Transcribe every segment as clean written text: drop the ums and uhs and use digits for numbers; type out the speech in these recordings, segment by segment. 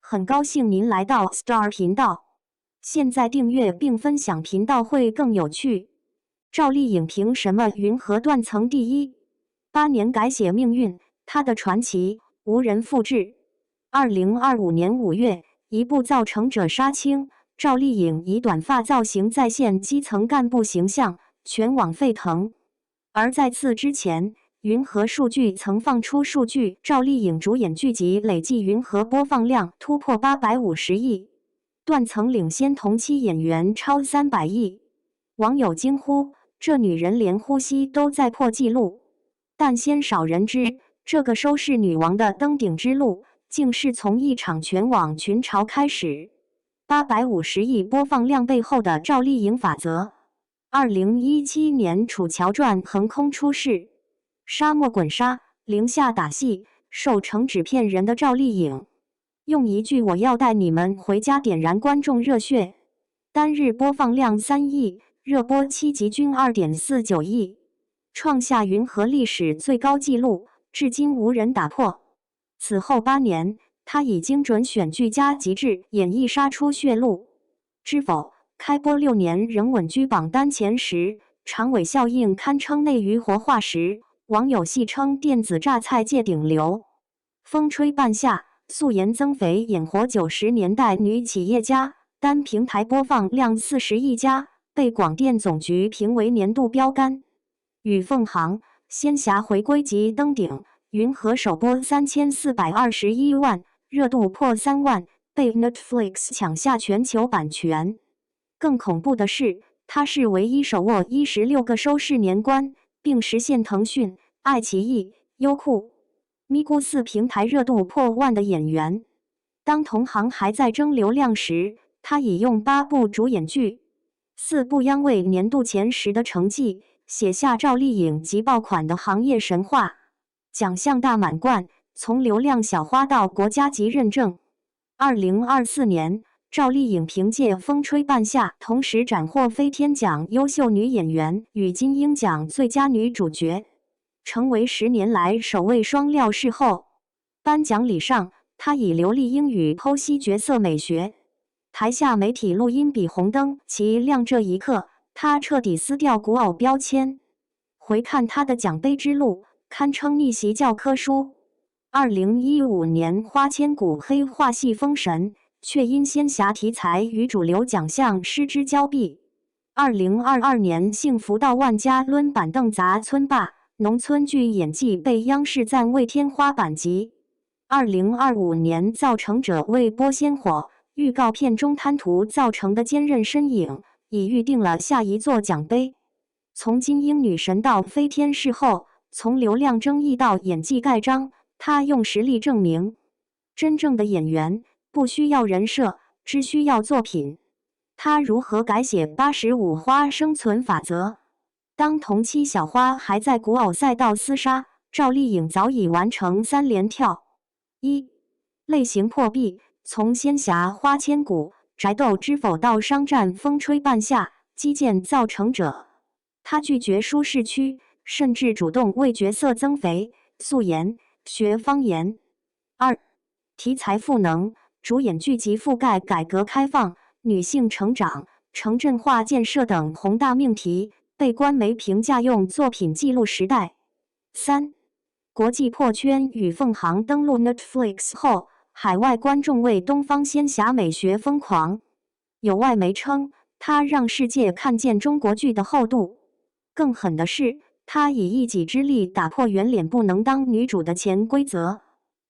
很高兴您来到 Star 频道。现在订阅并分享频道会更有趣。赵丽颖凭什么云和断层第一？8年改写命运，她的传奇无人复制。2025年5月，一部《造成者》杀青，赵丽颖以短发造型再现基层干部形象，全网沸腾。而在此之前，云和数据曾放出数据，赵丽颖主演剧集累计云和播放量突破850亿，断层领先同期演员超300亿。网友惊呼：这女人连呼吸都在破纪录。但鲜少人知，这个收视女王的登顶之路，竟是从一场全网群嘲开始。850亿播放量背后的赵丽颖法则。2017年《楚乔传》横空出世，沙漠滚沙，零下打戏，瘦成纸片人的赵丽颖，用一句“我要带你们回家”点燃观众热血。单日播放量3亿，热播7集均2.49亿，创下云和历史最高纪录，至今无人打破。此后8年，她以精准选剧加极致演绎杀出血路。知否？开播6年仍稳居榜单前10，长尾效应堪称内娱活化石，网友戏称电子榨菜界顶流。风吹半夏，素颜增肥演活90年代女企业家，单平台播放量40亿加，被广电总局评为年度标杆。与凤航、仙侠回归即登顶，云和首播3421万，热度破3万，被 Netflix 抢下全球版权。更恐怖的是，他是唯一手握16个收视年关，并实现腾讯、爱奇艺、优酷、咪咕4平台热度破万的演员。当同行还在争流量时，他已用8部主演剧、4部央卫年度前10的成绩，写下赵丽颖及爆款的行业神话。奖项大满贯，从流量小花到国家级认证。2024年。赵丽颖凭借《风吹半夏》同时斩获飞天奖优秀女演员与金鹰奖最佳女主角，成为10年来首位双料视后。颁奖礼上，她以流利英语剖析角色美学，台下媒体录音比红灯齐亮。这一刻，她彻底撕掉古偶标签。回看她的奖杯之路，堪称逆袭教科书。2015年花千骨黑化戏封神，却因仙侠题材与主流奖项失之交臂。2022年幸福到万家抡板凳砸村霸，农村剧演技被央视赞为天花板级。2025年造成者为播鲜火，预告片中贪图造成的坚韧身影，已预定了下一座奖杯。从金鹰女神到飞天视后，从流量争议到演技盖章，她用实力证明，真正的演员不需要人设，只需要作品。他如何改写85花生存法则？当同期小花还在古偶赛道厮杀，赵丽颖早已完成3连跳。1. 类型破壁，从仙侠花千骨、宅斗知否到商战风吹半夏、基建造成者，她拒绝舒适区，甚至主动为角色增肥、素颜、学方言。2. 题材赋能，主演剧集覆盖改革开放、女性成长、城镇化建设等宏大命题，被官媒评价用作品记录时代。3. 国际破圈，与凤航登陆 Netflix 后，海外观众为东方仙侠美学疯狂。有外媒称，他让世界看见中国剧的厚度。更狠的是，他以一己之力打破圆脸不能当女主的潜规则。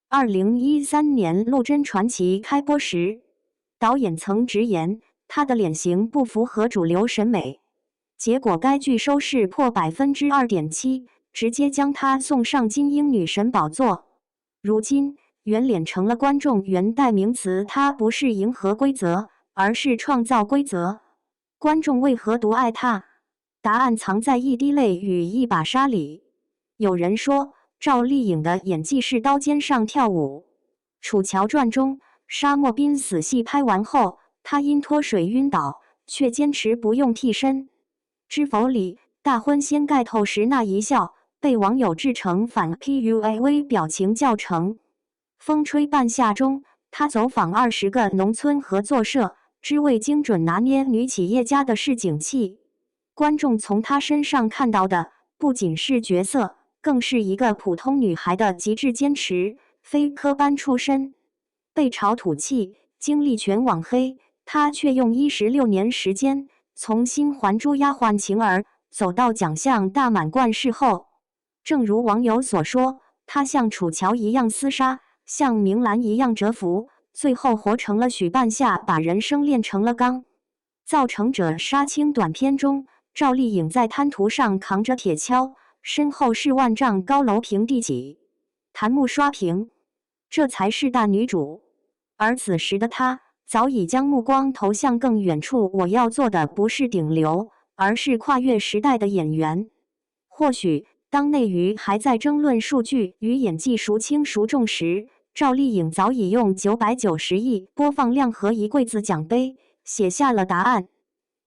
2013年《陆贞传奇》开播时，导演曾直言她的脸型不符合主流审美，结果该剧收视破2.7%，直接将她送上金鹰女神宝座。如今，圆脸成了观众原代名词，它不是迎合规则，而是创造规则。观众为何独爱她？答案藏在一滴泪与一把沙里。有人说，赵丽颖的演技是刀尖上跳舞。《楚乔传》中，沙漠濒死戏拍完后，她因脱水晕倒，却坚持不用替身。知否里大婚掀盖头时那一笑，被网友制成反 PUA 表情教程。风吹半夏中，他走访20个农村合作社，只为精准拿捏女企业家的市井气。观众从他身上看到的不仅是角色，更是一个普通女孩的极致坚持。非科班出身，被炒土气，经历全网黑，她却用16年时间，从新还珠丫鬟晴儿走到奖项大满贯视后。正如网友所说，她像楚乔一样厮杀，像明兰一样蛰伏，最后活成了许半夏，把人生炼成了钢。造成者杀青短片中，赵丽颖在滩涂上扛着铁锹，身后是万丈高楼平地起，弹幕刷屏，这才是大女主。而此时的她早已将目光投向更远处，我要做的不是顶流，而是跨越时代的演员。或许当内娱还在争论数据与演技孰轻孰重时，赵丽颖早已用990亿播放量和一柜子奖杯写下了答案。